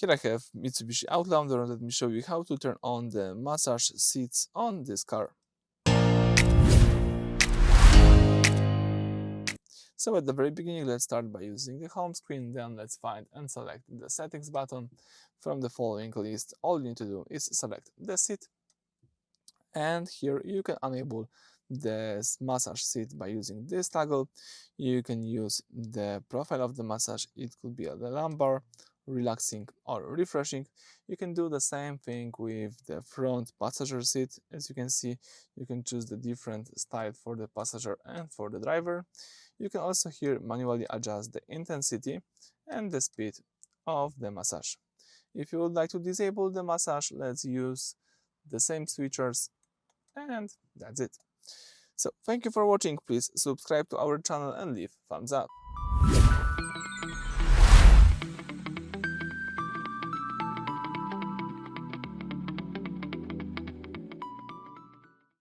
Here I have Mitsubishi Outlander. Let me show you how to turn on the massage seats on this car. So at the very beginning, let's start by using the home screen, then let's find and select the settings button. From the following list, all you need to do is select the seat, and here you can enable the massage seat by using this toggle. You can use the profile of the massage. It could be the lumbar, relaxing or refreshing. You can do the same thing with the front passenger seat. As you can see, you can choose the different style for the passenger and for the driver. You can also here manually adjust the intensity and the speed of the massage. If you would like to disable the massage, let's use the same switchers, and that's it. So thank you for watching. Please subscribe to our channel and leave thumbs up.